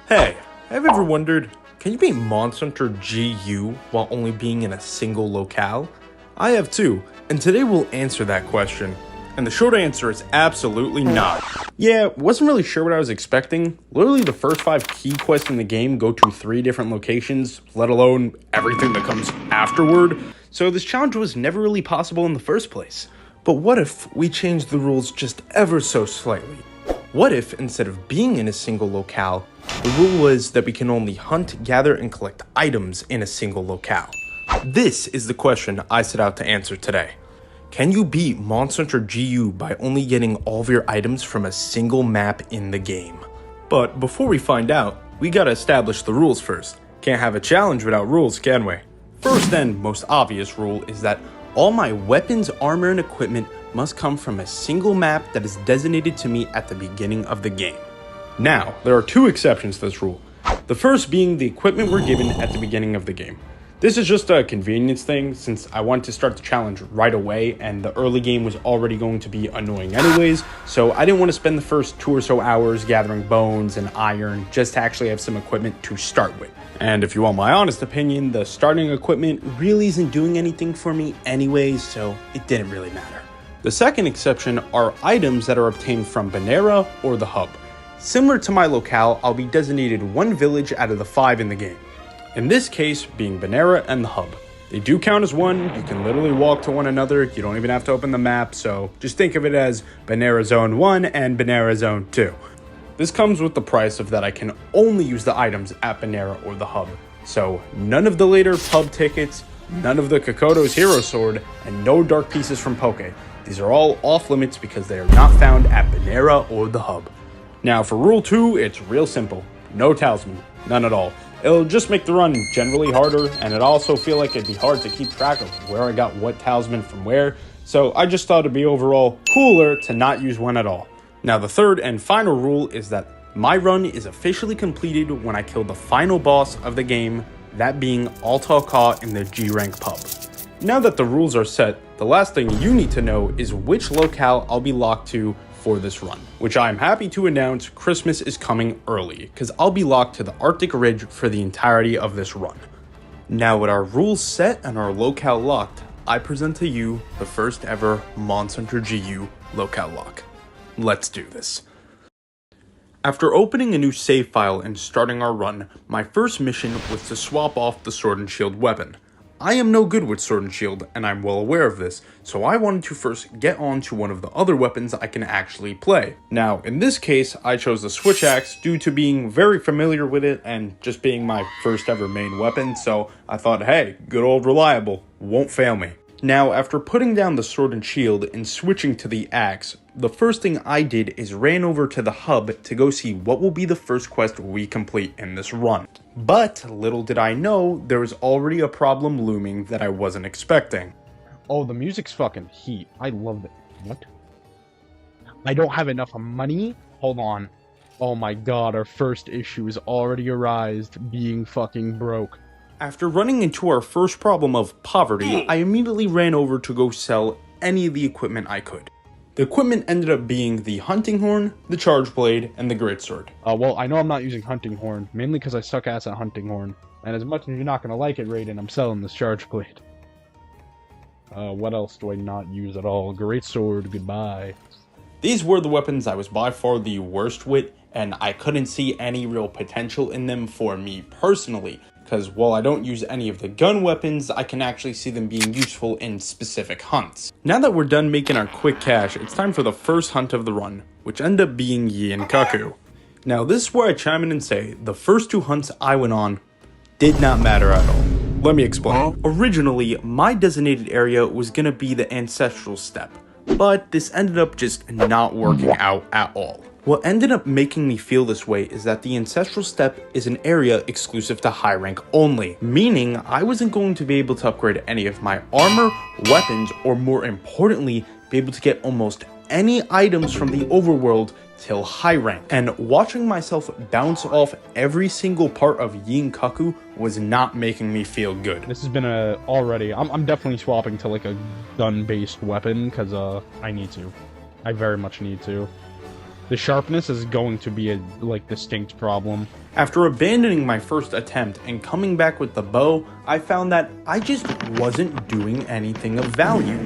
Hey, have you ever wondered, can you beat Monster Hunter GU while only being in a single locale? I have too, and today we'll answer that question. And the short answer is absolutely not. Yeah, wasn't really sure what I was expecting. Literally the first 5 key quests in the game go to 3 different locations, let alone everything that comes afterward. So this challenge was never really possible in the first place. But what if we changed the rules just ever so slightly? What if, instead of being in a single locale, the rule was that we can only hunt, gather, and collect items in a single locale? This is the question I set out to answer today. Can you beat Monster Hunter GU by only getting all of your items from a single map in the game? But before we find out, we gotta establish the rules first. Can't have a challenge without rules, can we? First and most obvious rule is that all my weapons, armor, and equipment must come from a single map that is designated to me at the beginning of the game. Now, there are 2 exceptions to this rule. The first being the equipment we're given at the beginning of the game. This is just a convenience thing since I wanted to start the challenge right away and the early game was already going to be annoying anyways, so I didn't want to spend the first 2 or so hours gathering bones and iron just to actually have some equipment to start with. And if you want my honest opinion, the starting equipment really isn't doing anything for me anyways, so it didn't really matter. The second exception are items that are obtained from Banera or the hub. Similar to my locale, I'll be designated 1 village out of the 5 in the game. In this case, being Banera and the hub. They do count as one, you can literally walk to one another, you don't even have to open the map, so just think of it as Banera Zone 1 and Banera Zone 2. This comes with the price of that I can only use the items at Banera or the hub. So none of the later pub tickets, none of the Kokoto's Hero Sword, and no dark pieces from Poke. These are all off limits because they are not found at Banera or the hub. Now for rule 2, it's real simple. No talisman, none at all. It'll just make the run generally harder, and it also feel like it'd be hard to keep track of where I got what talisman from where, so I just thought it'd be overall cooler to not use one at all. Now the third and final rule is that my run is officially completed when I kill the final boss of the game, that being Altalka in the G rank pub. Now that the rules are set, the last thing you need to know is which locale I'll be locked to for this run, which I'm happy to announce Christmas is coming early, because I'll be locked to the Arctic Ridge for the entirety of this run. Now with our rules set and our locale locked, I present to you the first ever Monster Hunter GU locale lock. Let's do this. After opening a new save file and starting our run, my first mission was to swap off the Sword and Shield weapon. I am no good with Sword and Shield, and I'm well aware of this, so I wanted to first get on to one of the other weapons I can actually play. Now, in this case, I chose the Switch Axe due to being very familiar with it and just being my first ever main weapon, so I thought, hey, good old reliable, won't fail me. Now, after putting down the Sword and Shield and switching to the Axe, the first thing I did is ran over to the hub to go see what will be the first quest we complete in this run. But little did I know, there was already a problem looming that I wasn't expecting. Oh, the music's fucking heat. I love it. What? I don't have enough money? Hold on. Oh my god, our first issue is already arised, being fucking broke. After running into our first problem of poverty, I immediately ran over to go sell any of the equipment I could. The equipment ended up being the hunting horn, the charge blade, and the greatsword. Well, I know I'm not using hunting horn, mainly because I suck ass at hunting horn. And as much as you're not going to like it, Raiden, I'm selling this charge blade. What else do I not use at all? Greatsword, goodbye. These were the weapons I was by far the worst with, and I couldn't see any real potential in them for me personally, because while I don't use any of the gun weapons, I can actually see them being useful in specific hunts. Now that we're done making our quick cash, it's time for the first hunt of the run, which ended up being Yiankaku. Now this is where I chime in and say, the first 2 hunts I went on did not matter at all. Let me explain. Originally, my designated area was gonna be the Ancestral Steppe, but this ended up just not working out at all. What ended up making me feel this way is that the Ancestral Steppe is an area exclusive to high rank only, meaning I wasn't going to be able to upgrade any of my armor, weapons, or more importantly, be able to get almost any items from the overworld till high rank. And watching myself bounce off every single part of Yiankaku was not making me feel good. This has been already, I'm definitely swapping to like a gun-based weapon, because I need to. I very much need to. The sharpness is going to be a, like, distinct problem. After abandoning my first attempt and coming back with the bow, I found that I just wasn't doing anything of value.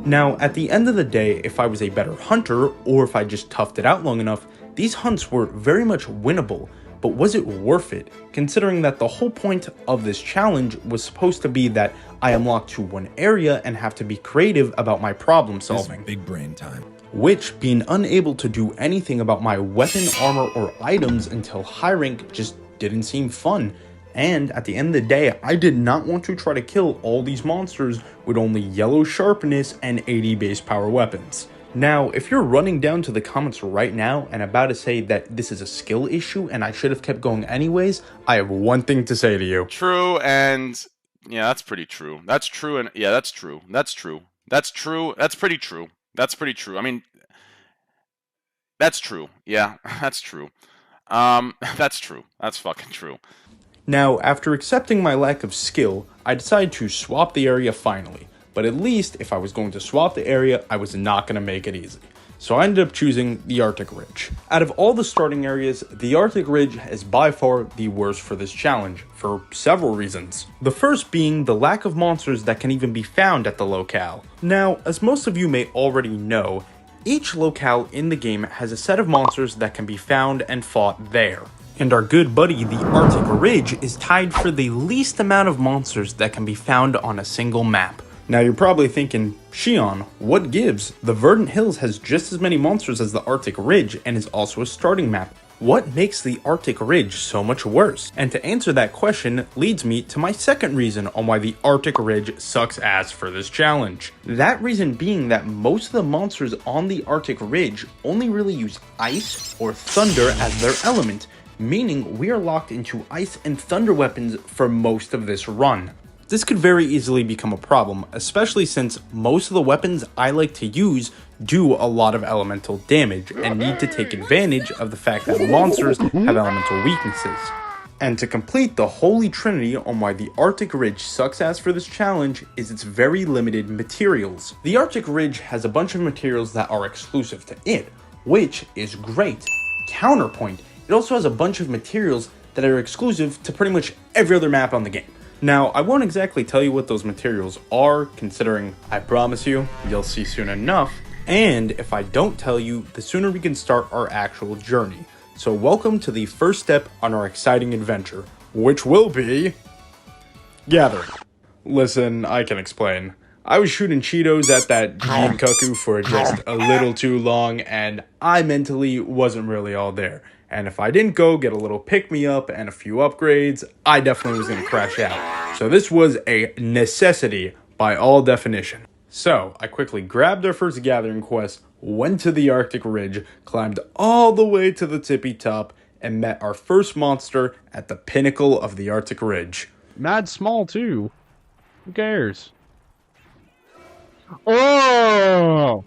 Now, at the end of the day, if I was a better hunter, or if I just toughed it out long enough, these hunts were very much winnable. But was it worth it, considering that the whole point of this challenge was supposed to be that I am locked to one area and have to be creative about my problem solving? Big brain time. Which, being unable to do anything about my weapon, armor, or items until high rank just didn't seem fun. And at the end of the day, I did not want to try to kill all these monsters with only yellow sharpness and 80 base power weapons. Now, if you're running down to the comments right now and about to say that this is a skill issue and I should have kept going anyways, I have one thing to say to you. True, and yeah, that's pretty true. That's true, and yeah, that's true. That's true. That's true. That's pretty true. That's pretty true. I mean, that's true. Yeah, that's true. That's true. That's fucking true. Now, after accepting my lack of skill, I decided to swap the area finally. But at least, if I was going to swap the area, I was not going to make it easy. So I ended up choosing the Arctic Ridge. Out of all the starting areas, the Arctic Ridge is by far the worst for this challenge, for several reasons. The first being the lack of monsters that can even be found at the locale. Now, as most of you may already know, each locale in the game has a set of monsters that can be found and fought there. And our good buddy, the Arctic Ridge, is tied for the least amount of monsters that can be found on a single map. Now you're probably thinking, Shion, what gives? The Verdant Hills has just as many monsters as the Arctic Ridge and is also a starting map. What makes the Arctic Ridge so much worse? And to answer that question leads me to my second reason on why the Arctic Ridge sucks ass for this challenge. That reason being that most of the monsters on the Arctic Ridge only really use ice or thunder as their element, meaning we are locked into ice and thunder weapons for most of this run. This could very easily become a problem, especially since most of the weapons I like to use do a lot of elemental damage and need to take advantage of the fact that monsters have elemental weaknesses. And to complete the holy trinity on why the Arctic Ridge sucks ass for this challenge is its very limited materials. The Arctic Ridge has a bunch of materials that are exclusive to it, which is great. Counterpoint, it also has a bunch of materials that are exclusive to pretty much every other map on the game. Now, I won't exactly tell you what those materials are, considering I promise you, you'll see soon enough, and if I don't tell you, the sooner we can start our actual journey. So welcome to the first step on our exciting adventure, which will be gathering. Listen, I can explain. I was shooting Cheetos at that Jinkaku for just a little too long, and I mentally wasn't really all there. And if I didn't go get a little pick-me-up and a few upgrades, I definitely was going to crash out. So this was a necessity by all definition. So I quickly grabbed our first gathering quest, went to the Arctic Ridge, climbed all the way to the tippy top, and met our first monster at the pinnacle of the Arctic Ridge. Mad small, too. Who cares? Oh!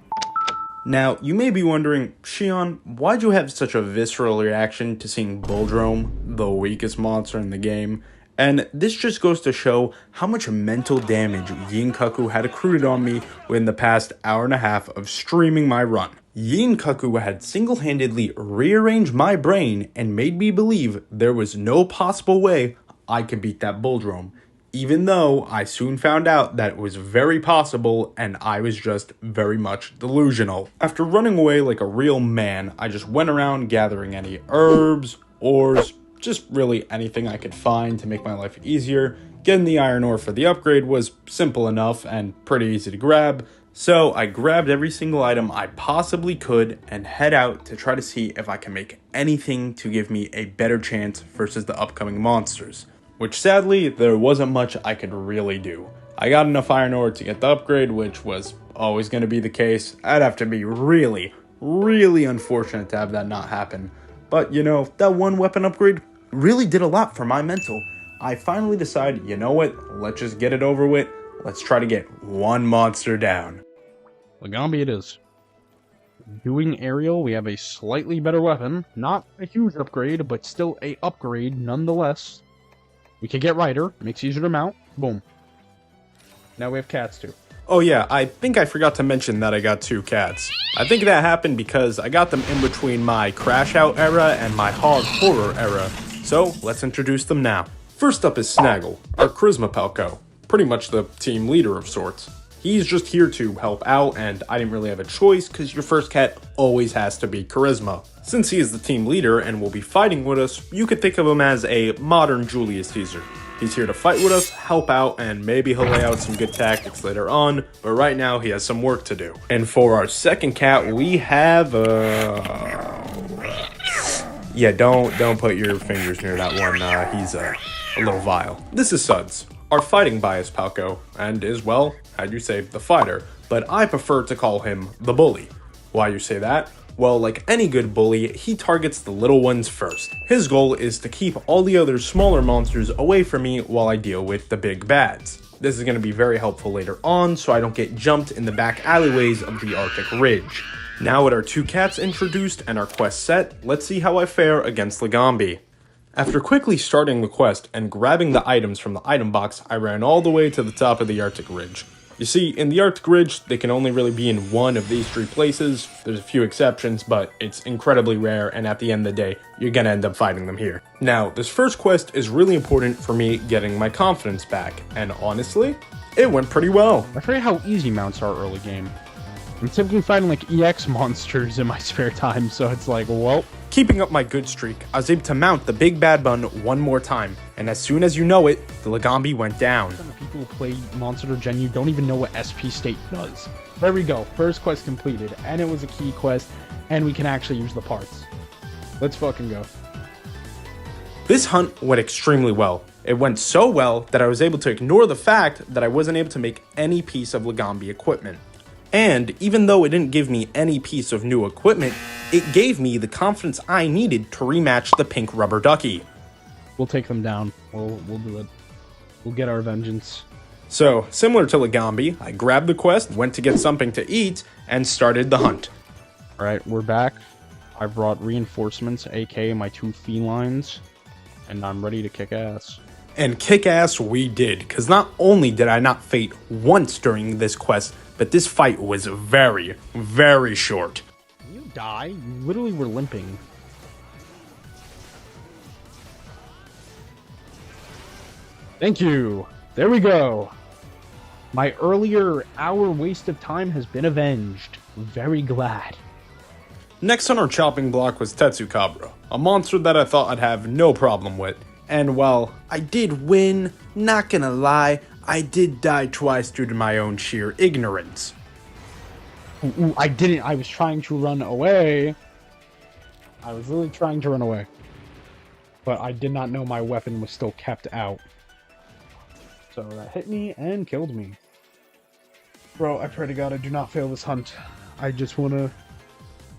Now, you may be wondering, Shion, why'd you have such a visceral reaction to seeing Bulldrome, the weakest monster in the game? And this just goes to show how much mental damage Yinkaku had accrued on me within the past hour and a half of streaming my run. Yinkaku had single-handedly rearranged my brain and made me believe there was no possible way I could beat that Bulldrome. Even though I soon found out that it was very possible and I was just very much delusional. After running away like a real man, I just went around gathering any herbs, ores, just really anything I could find to make my life easier. Getting the iron ore for the upgrade was simple enough and pretty easy to grab, so I grabbed every single item I possibly could and head out to try to see if I can make anything to give me a better chance versus the upcoming monsters. Which sadly, there wasn't much I could really do. I got enough iron ore to get the upgrade, which was always going to be the case. I'd have to be really unfortunate to have that not happen. But you know, that one weapon upgrade really did a lot for my mental. I finally decided, you know what, let's just get it over with. Let's try to get one monster down. Lagambi it is. Doing aerial, we have a slightly better weapon. Not a huge upgrade, but still a upgrade nonetheless. We can get Rider, makes it easier to mount. Boom. Now we have cats too. Oh yeah, I think I forgot to mention that I got 2 cats. I think that happened because I got them in between my Crash Out era and my Hog Horror era. So, let's introduce them now. First up is Snaggle, our Charisma Palco. Pretty much the team leader of sorts. He's just here to help out, and I didn't really have a choice because your first cat always has to be Charisma. Since he is the team leader and will be fighting with us, you could think of him as a modern Julius Caesar. He's here to fight with us, help out, and maybe he'll lay out some good tactics later on, but right now he has some work to do. And for our second cat, we have, yeah, don't put your fingers near that one, he's a little vile. This is Suds, our fighting bias Palco, and is, well, how'd you say, the fighter, but I prefer to call him the bully. Why you say that? Well, like any good bully, he targets the little ones first. His goal is to keep all the other smaller monsters away from me while I deal with the big bads. This is going to be very helpful later on so I don't get jumped in the back alleyways of the Arctic Ridge. Now with our 2 cats introduced and our quest set, let's see how I fare against Legambi. After quickly starting the quest and grabbing the items from the item box, I ran all the way to the top of the Arctic Ridge. You see, in the Arctic Ridge, they can only really be in one of these 3 places. There's a few exceptions, but it's incredibly rare, and at the end of the day, you're gonna end up fighting them here. Now, this first quest is really important for me getting my confidence back, and honestly, it went pretty well. I forget how easy mounts are early game. I'm typically fighting like EX monsters in my spare time, so it's like, well. Keeping up my good streak, I was able to mount the big bad bun one more time, and as soon as you know it, the Legambi went down. Some people who play Monster Genu don't even know what SP state does. There we go, first quest completed, and it was a key quest, and we can actually use the parts. Let's fucking go. This hunt went extremely well. It went so well that I was able to ignore the fact that I wasn't able to make any piece of Legambi equipment. And even though it didn't give me any piece of new equipment, it gave me the confidence I needed to rematch the pink rubber ducky. We'll take them down. We'll do it. We'll get our vengeance. So, similar to Legambi, I grabbed the quest, went to get something to eat, and started the hunt. Alright, we're back. I brought reinforcements, aka my 2 felines, and I'm ready to kick ass. And kick ass we did, because not only did I not faint once during this quest, but this fight was very, very short. Can you die? You literally were limping. Thank you. There we go. My earlier hour waste of time has been avenged. Very glad. Next on our chopping block was Tetsukabra, a monster that I thought I'd have no problem with. And while I did win, not gonna lie, I did die twice due to my own sheer ignorance. Ooh, I didn't. I was trying to run away. I was really trying to run away. But I did not know my weapon was still kept out. So that hit me and killed me. Bro, I pray to God I do not fail this hunt. I just want to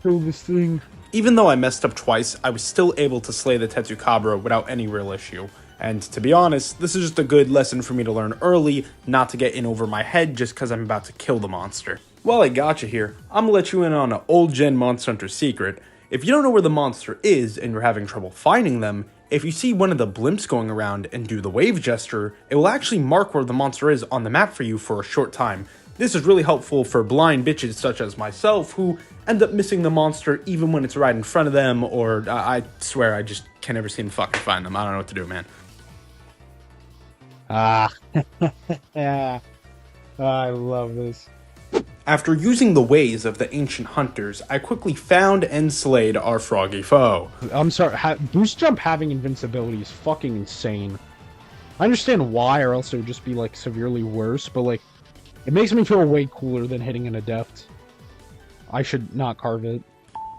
kill this thing. Even though I messed up twice, I was still able to slay the Tetsukabra without any real issue. And to be honest, this is just a good lesson for me to learn early, not to get in over my head just because I'm about to kill the monster. While I got you here, I'm gonna let you in on an old gen Monster Hunter secret. If you don't know where the monster is and you're having trouble finding them, if you see one of the blimps going around and do the wave gesture, it will actually mark where the monster is on the map for you for a short time. This is really helpful for blind bitches such as myself who end up missing the monster even when it's right in front of them, or I swear I just can never seem to fucking find them. I don't know what to do, man. Yeah. I love this. After using the ways of the ancient hunters, I quickly found and slayed our froggy foe. I'm sorry, boost jump having invincibility is fucking insane. I understand why, or else it would just be like severely worse, but like, it makes me feel way cooler than hitting an adept. I should not carve it.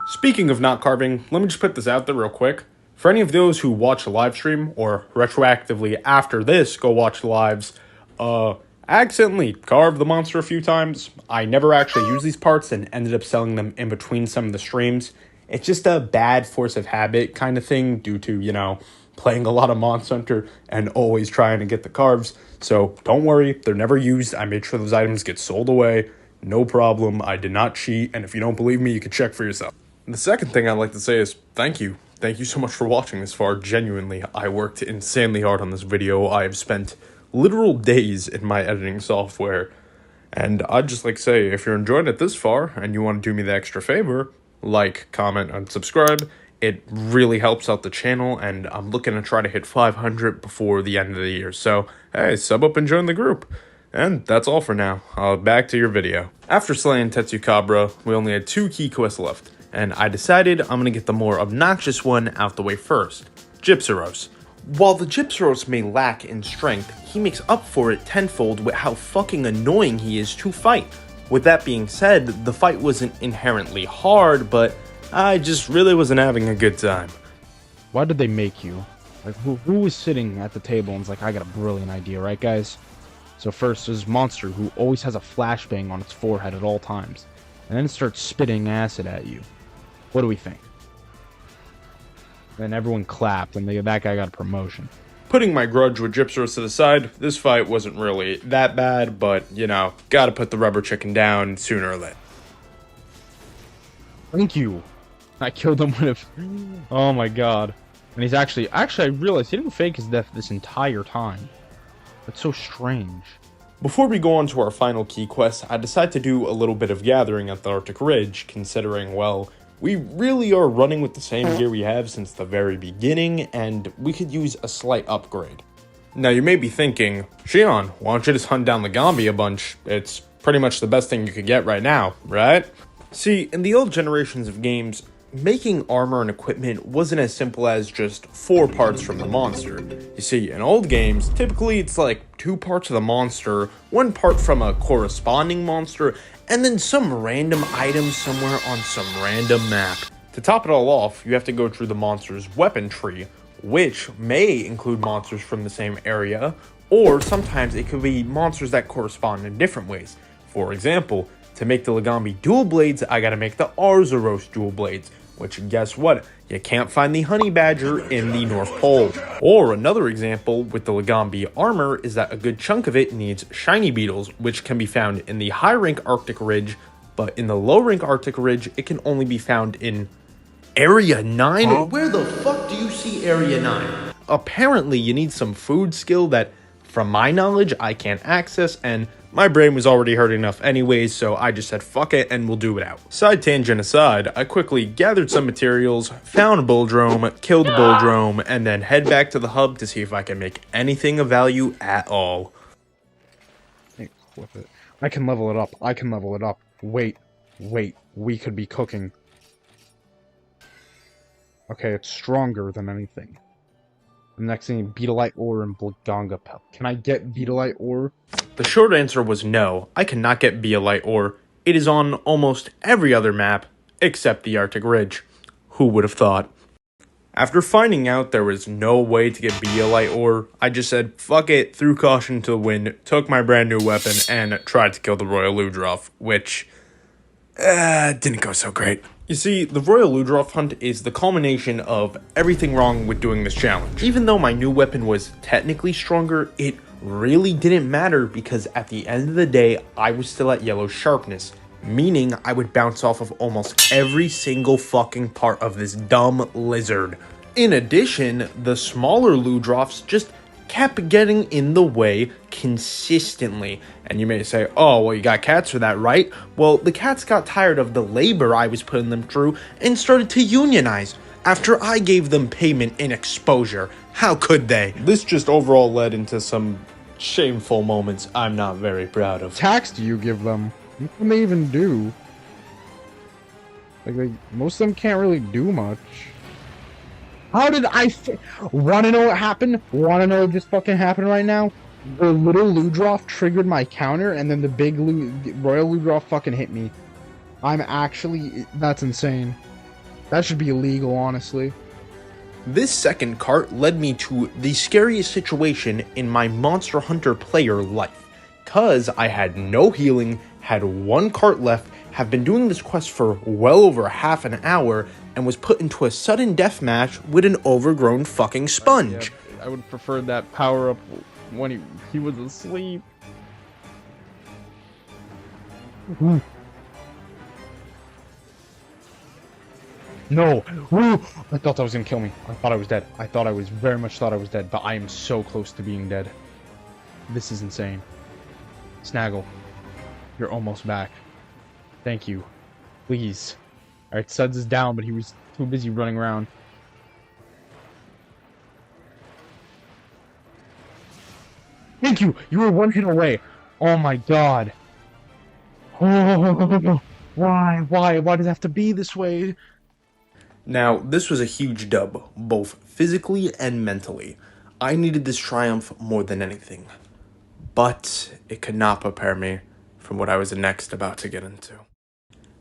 Speaking of not carving, let me just put this out there real quick. For any of those who watch the live stream, or retroactively after this go watch the lives, I accidentally carved the monster a few times. I never actually used these parts and ended up selling them in between some of the streams. It's just a bad force of habit kind of thing due to, you know, playing a lot of Monster Hunter and always trying to get the carves. So don't worry, they're never used. I made sure those items get sold away. No problem. I did not cheat. And if you don't believe me, you can check for yourself. And the second thing I'd like to say is thank you. Thank you so much for watching this far. Genuinely, I worked insanely hard on this video. I have spent literal days in my editing software. And I'd just like to say, if you're enjoying it this far and you want to do me the extra favor, like, comment, and subscribe. It really helps out the channel, and I'm looking to try to hit 500 before the end of the year. So, hey, sub up and join the group. And that's all for now. Back to your video. After slaying Tetsukabra, we only had 2 key quests left, and I decided I'm gonna get the more obnoxious one out the way first, Gypsyros. While the Gypsyros may lack in strength, he makes up for it tenfold with how fucking annoying he is to fight. With that being said, the fight wasn't inherently hard, but I just really wasn't having a good time. Why did they make you? Like, who was sitting at the table and was like, I got a brilliant idea, right, guys? So first, there's Monster, who always has a flashbang on its forehead at all times, and then it starts spitting acid at you. What do we think? Then everyone clapped, and that guy got a promotion. Putting my grudge with Gypsyros to the side, this fight wasn't really that bad, but, you know, gotta put the rubber chicken down sooner or later. Thank you. I killed him with oh my god. And he's actually, I realized he didn't fake his death this entire time. That's so strange. Before we go on to our final key quest, I decided to do a little bit of gathering at the Arctic Ridge, considering, well, we really are running with the same gear we have since the very beginning, and we could use a slight upgrade. Now you may be thinking, Shion, why don't you just hunt down the Gambi a bunch? It's pretty much the best thing you could get right now, right? See, in the old generations of games, making armor and equipment wasn't as simple as just 4 parts from the monster. You see, in old games, typically it's like 2 parts of the monster, 1 part from a corresponding monster, and then some random item somewhere on some random map. To top it all off, you have to go through the monster's weapon tree, which may include monsters from the same area, or sometimes it could be monsters that correspond in different ways. For example, to make the Legambi dual blades, I gotta make the Arzuros dual blades, which guess what? You can't find the honey badger in the North Pole. Or another example with the Legambi armor is that a good chunk of it needs shiny beetles, which can be found in the high rank Arctic Ridge, but in the low rank Arctic Ridge, it can only be found in Area 9? Where the fuck do you see Area 9? Apparently, you need some food skill that, from my knowledge, I can't access, and my brain was already hurt enough anyways, so I just said fuck it and we'll do it out. Side tangent aside, I quickly gathered some materials, found a Bulldrome, killed the Bulldrome, and then head back to the hub to see if I can make anything of value at all. With it. I can level it up. I can level it up. Wait. We could be cooking. Okay, it's stronger than anything. The next thing, Beetlite ore and Blaganga pelt. Can I get Beetlite ore? The short answer was no, I cannot get Beetlite ore. It is on almost every other map, except the Arctic Ridge. Who would have thought? After finding out there was no way to get Beetlite ore, I just said fuck it, threw caution to the wind, took my brand new weapon, and tried to kill the Royal Ludroth, which didn't go so great. You see, the Royal Ludroth hunt is the culmination of everything wrong with doing this challenge. Even though my new weapon was technically stronger, it really didn't matter because at the end of the day, I was still at yellow sharpness, meaning I would bounce off of almost every single fucking part of this dumb lizard. In addition, the smaller Ludroths just kept getting in the way consistently. And you may say, oh, well, you got cats for that, right? Well, the cats got tired of the labor I was putting them through and started to unionize after I gave them payment in exposure. How could they? This just overall led into some shameful moments I'm not very proud of. Tax do you give them? What can they even do? Like, most of them can't really do much. How did I wanna know what happened? Wanna know what just fucking happened right now? The little Ludroth triggered my counter, and then the big Royal Ludroth fucking hit me. That's insane. That should be illegal, honestly. This second cart led me to the scariest situation in my Monster Hunter player life. Cause I had no healing, had 1 cart left, have been doing this quest for well over half an hour, and was put into a sudden death match with an overgrown fucking sponge. I would prefer that power up when he was asleep. No! Woo! I thought that was gonna kill me. I thought I was dead. Very much thought I was dead, but I am so close to being dead. This is insane. Snaggle. You're almost back. Thank you. Please. Alright, Suds is down, but he was too busy running around. Thank you! You were one hit away! Oh my god. Oh, why? Why? Why does it have to be this way? Now, this was a huge dub, both physically and mentally. I needed this triumph more than anything. But it could not prepare me for what I was next about to get into.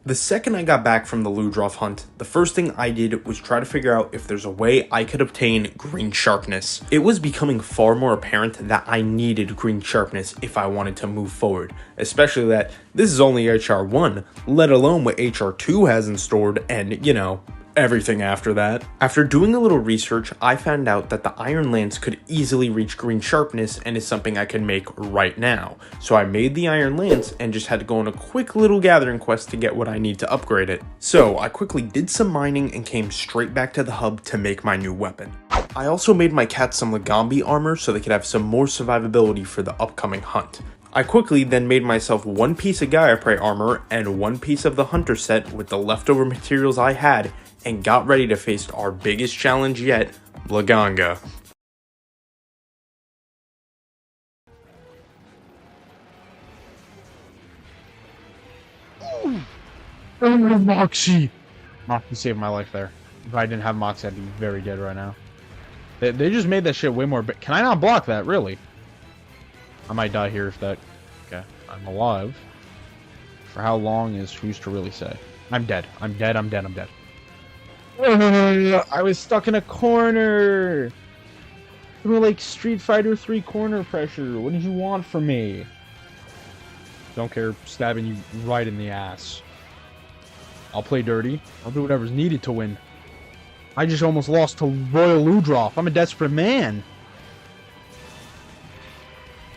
The second I got back from the Ludroth hunt, the first thing I did was try to figure out if there's a way I could obtain green sharpness. It was becoming far more apparent that I needed green sharpness if I wanted to move forward, especially that this is only HR1, let alone what HR2 has in stored and, you know, everything after that. After doing a little research, I found out that the Iron Lance could easily reach green sharpness and is something I can make right now. So I made the Iron Lance and just had to go on a quick little gathering quest to get what I need to upgrade it. So I quickly did some mining and came straight back to the hub to make my new weapon. I also made my cats some Legambi armor so they could have some more survivability for the upcoming hunt. I quickly then made myself one piece of Gaia Prey armor and one piece of the Hunter set with the leftover materials I had and got ready to face our biggest challenge yet, Blaganga. Oh, Moxie! Moxie saved my life there. If I didn't have Moxie, I'd be very dead right now. They just made that shit way more big. Can I not block that, really? I might die here if that... Okay, I'm alive. For how long is who's to really say? I'm dead. I'm dead, I'm dead, I'm dead. I was stuck in a corner. We were like Street Fighter 3 corner pressure. What did you want from me? Don't care, stabbing you right in the ass. I'll play dirty. I'll do whatever's needed to win. I just almost lost to Royal Ludroth. I'm a desperate man.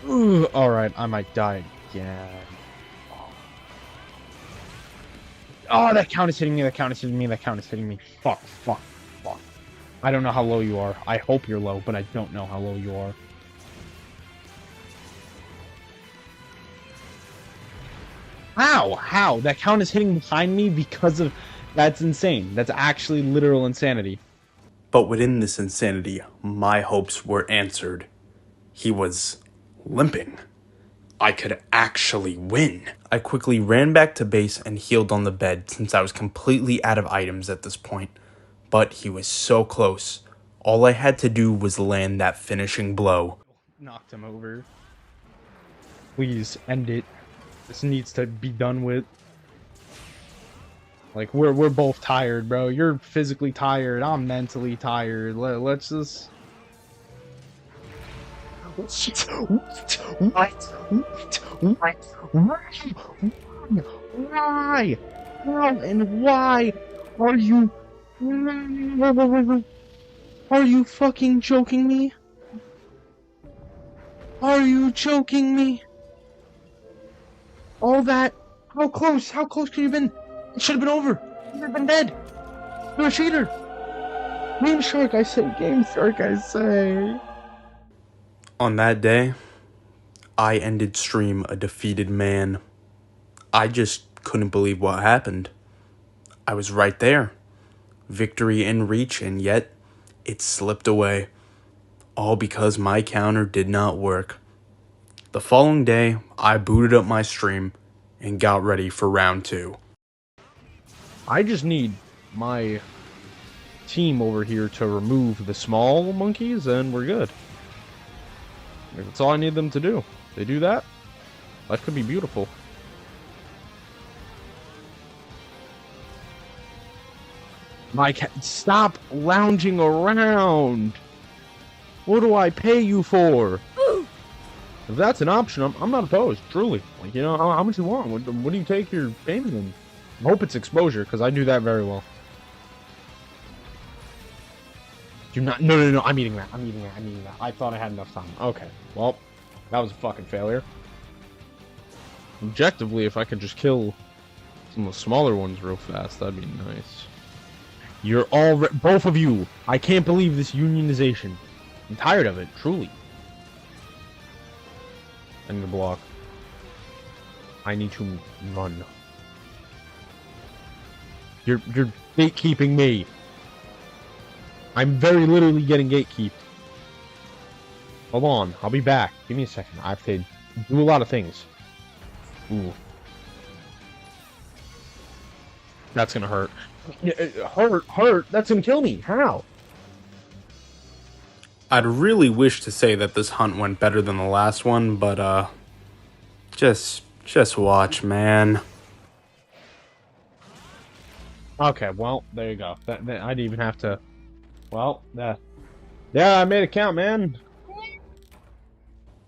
Alright, I might die again. Oh, that count is hitting me, that count is hitting me, that count is hitting me. Fuck, fuck, fuck. I don't know how low you are. I hope you're low, but I don't know how low you are. How? How? That count is hitting behind me because of... That's insane. That's actually literal insanity. But within this insanity, my hopes were answered. He was limping. I could actually win. I quickly ran back to base and healed on the bed since I was completely out of items at this point. But he was so close. All I had to do was land that finishing blow. Knocked him over. Please, end it. This needs to be done with. Like, we're both tired, bro. You're physically tired. I'm mentally tired. Let's just... What? Why? How and why are you... Are you fucking joking me? Are you joking me? All that? How close? How close could you have been? It should have been over. You should have been dead. You're a cheater. Game Shark, I say. Game Shark, I say. On that day, I ended stream a defeated man. I just couldn't believe what happened. I was right there. Victory in reach, and yet it slipped away. All because my counter did not work. The following day, I booted up my stream and got ready for round 2. I just need my team over here to remove the small monkeys and we're good. That's all I need them to do. They do that, life could be beautiful. My cat, stop lounging around. What do I pay you for? If that's an option, I'm not opposed, truly. Like, you know, how much you want? What do you take your payment in? I hope it's exposure, because I do that very well. Do not... No, I'm eating that. I'm eating that. I thought I had enough time. Okay, well, that was a fucking failure. Objectively, if I could just kill some of the smaller ones real fast, that'd be nice. You're all... both of you! I can't believe this unionization. I'm tired of it, truly. I need to block. I need to run. You're gatekeeping me. I'm very literally getting gatekeeped. Hold on, I'll be back. Give me a second. I have to do a lot of things. Ooh. That's gonna hurt. Hurt? That's gonna kill me. How? I'd really wish to say that this hunt went better than the last one, but just watch, man. Okay, well, there you go. That I didn't even have to. Well, yeah, I made it count, man.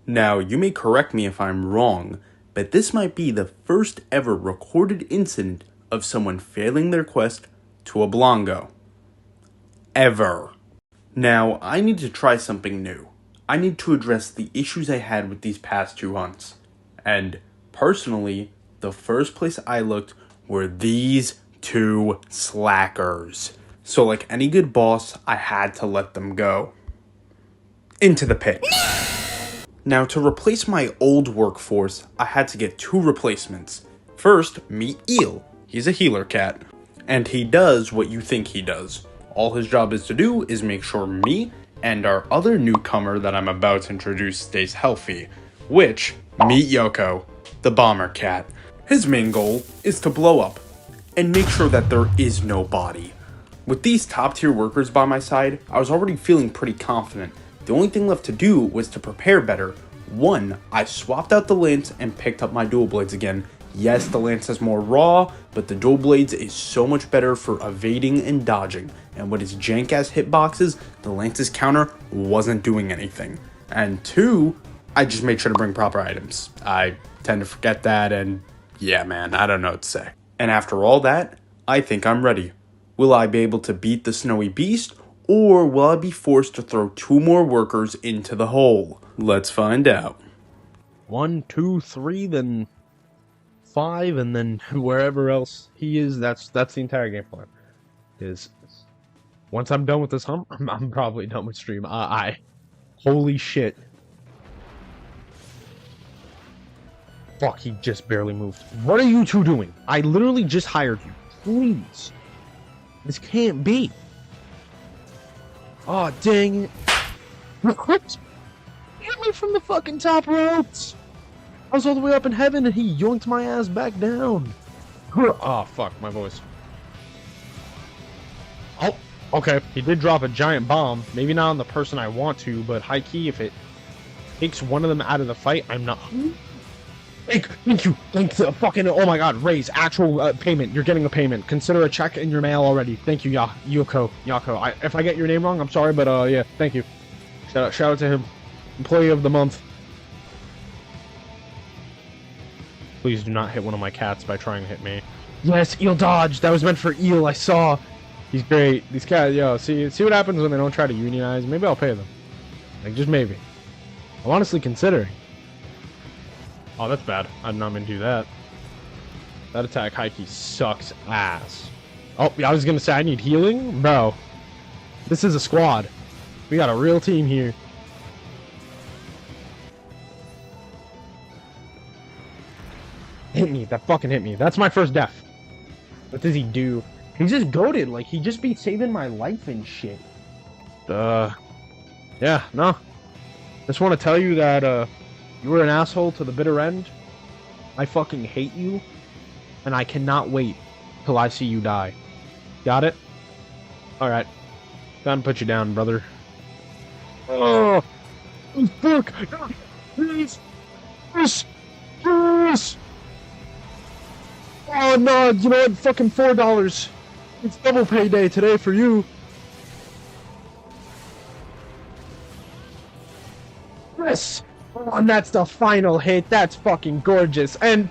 Now, you may correct me if I'm wrong, but this might be the first ever recorded incident of someone failing their quest to a Blongo. Ever. Now, I need to try something new. I need to address the issues I had with these past 2 hunts. And, personally, the first place I looked were these 2 slackers. So like any good boss, I had to let them go. Into the pit. Now, to replace my old workforce, I had to get 2 replacements. First, meet Eel. He's a healer cat. And he does what you think he does. All his job is to do is make sure me and our other newcomer that I'm about to introduce stays healthy. Which, meet Yoko, the bomber cat. His main goal is to blow up and make sure that there is no body. With these top tier workers by my side, I was already feeling pretty confident. The only thing left to do was to prepare better. 1, I swapped out the lance and picked up my dual blades again. Yes, the lance has more raw, but the dual blades is so much better for evading and dodging. And with its jank ass hitboxes, the lance's counter wasn't doing anything. And 2, I just made sure to bring proper items. I tend to forget that, and yeah, man, I don't know what to say. And after all that, I think I'm ready. Will I be able to beat the snowy beast, or will I be forced to throw 2 more workers into the hole? Let's find out. 1, 2, 3, then 5, and then wherever else he is. That's the entire game plan. Is once I'm done with this hunt, I'm probably done with stream. Holy shit. Fuck, he just barely moved. What are you 2 doing? I literally just hired you. Please. This can't be. Oh, dang it. Hit me from the fucking top ropes. I was all the way up in heaven and he yoinked my ass back down. Oh, fuck, my voice. Oh, okay. He did drop a giant bomb. Maybe not on the person I want to, but high key, if it takes one of them out of the fight, I'm not... Thank you. Thank the fucking... Oh my god, raise. Actual payment. You're getting a payment. Consider a check in your mail already. Thank you, Yoko. If I get your name wrong, I'm sorry, but yeah, thank you. Shout out to him. Employee of the month. Please do not hit one of my cats by trying to hit me. Yes, Eel dodge. That was meant for Eel. I saw. He's great. These cats, yo, see what happens when they don't try to unionize. Maybe I'll pay them. Like, just maybe. I'm honestly considering. Oh, that's bad. I did not mean to do that. That attack Heike sucks ass. Oh, yeah, I was gonna say I need healing? Bro. This is a squad. We got a real team here. Hit me. That fucking hit me. That's my first death. What does he do? He's just goated. Like, he just be saving my life and shit. Yeah, no. Just want to tell you that, you were an asshole to the bitter end. I fucking hate you. And I cannot wait till I see you die. Got it? Alright. Time to put you down, brother. Oh! Brooke! Please! Please! Please! Oh no, you know what? Fucking $4. It's double payday today for you. Yes! Oh, and that's the final hit. That's fucking gorgeous. And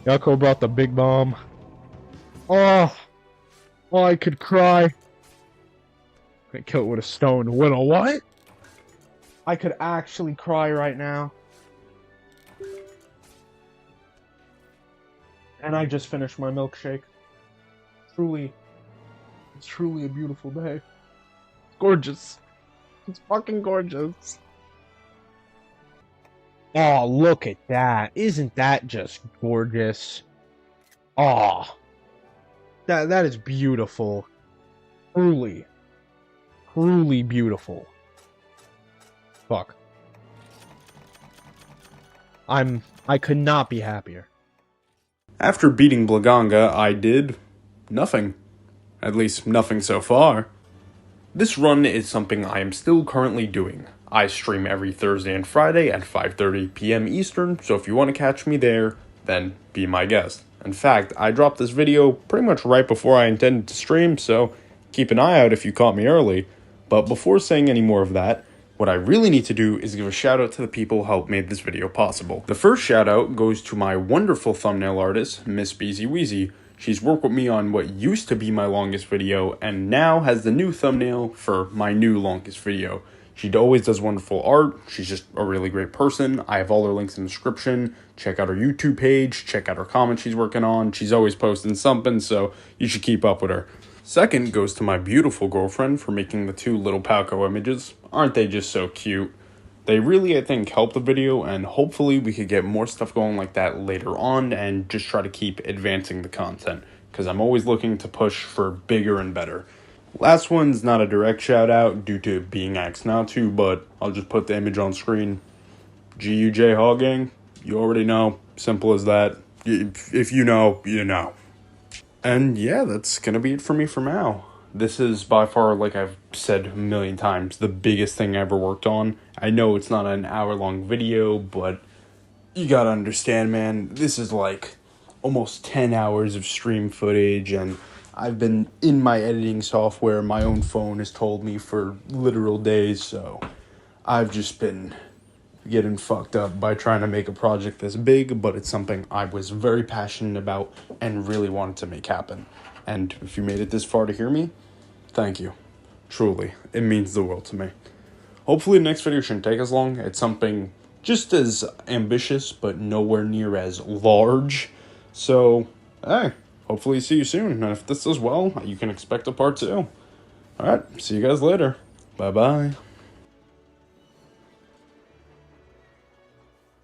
Yako brought the big bomb. Oh, I could cry. I kill it with a stone. With a what? I could actually cry right now. And I just finished my milkshake. It's truly a beautiful day. It's gorgeous. It's fucking gorgeous. Oh, look at that. Isn't that just gorgeous? Oh, that is beautiful. Truly, truly beautiful. Fuck. I could not be happier. After beating Blaganga, I did nothing. At least, nothing so far. This run is something I am still currently doing. I stream every Thursday and Friday at 5:30 p.m. Eastern, so if you want to catch me there, then be my guest. In fact, I dropped this video pretty much right before I intended to stream, so keep an eye out if you caught me early. But before saying any more of that, what I really need to do is give a shout out to the people who helped make this video possible. The first shout out goes to my wonderful thumbnail artist, Miss Beezy Weezy. She's worked with me on what used to be my longest video and now has the new thumbnail for my new longest video. She always does wonderful art. She's just a really great person. I have all her links in the description. Check out her YouTube page. Check out her comments she's working on. She's always posting something, so you should keep up with her. Second goes to my beautiful girlfriend for making the two little Palco images. Aren't they just so cute? They really, I think, helped the video, and hopefully we could get more stuff going like that later on and just try to keep advancing the content, because I'm always looking to push for bigger and better. Last one's not a direct shout out due to being asked not to, but I'll just put the image on screen. GUJ Hogging, you already know, simple as that. If you know, you know. And yeah, that's gonna be it for me for now. This is by far, like I've said a million times, the biggest thing I ever worked on. I know it's not an hour-long video, but you gotta understand, man, this is like almost 10 hours of stream footage, and I've been in my editing software, my own phone has told me for literal days, so I've just been getting fucked up by trying to make a project this big, but it's something I was very passionate about and really wanted to make happen. And if you made it this far to hear me, thank you. Truly, it means the world to me. Hopefully the next video shouldn't take as long. It's something just as ambitious, but nowhere near as large. So, hey, hopefully see you soon. And if this does well, you can expect a part 2. Alright, see you guys later. Bye-bye.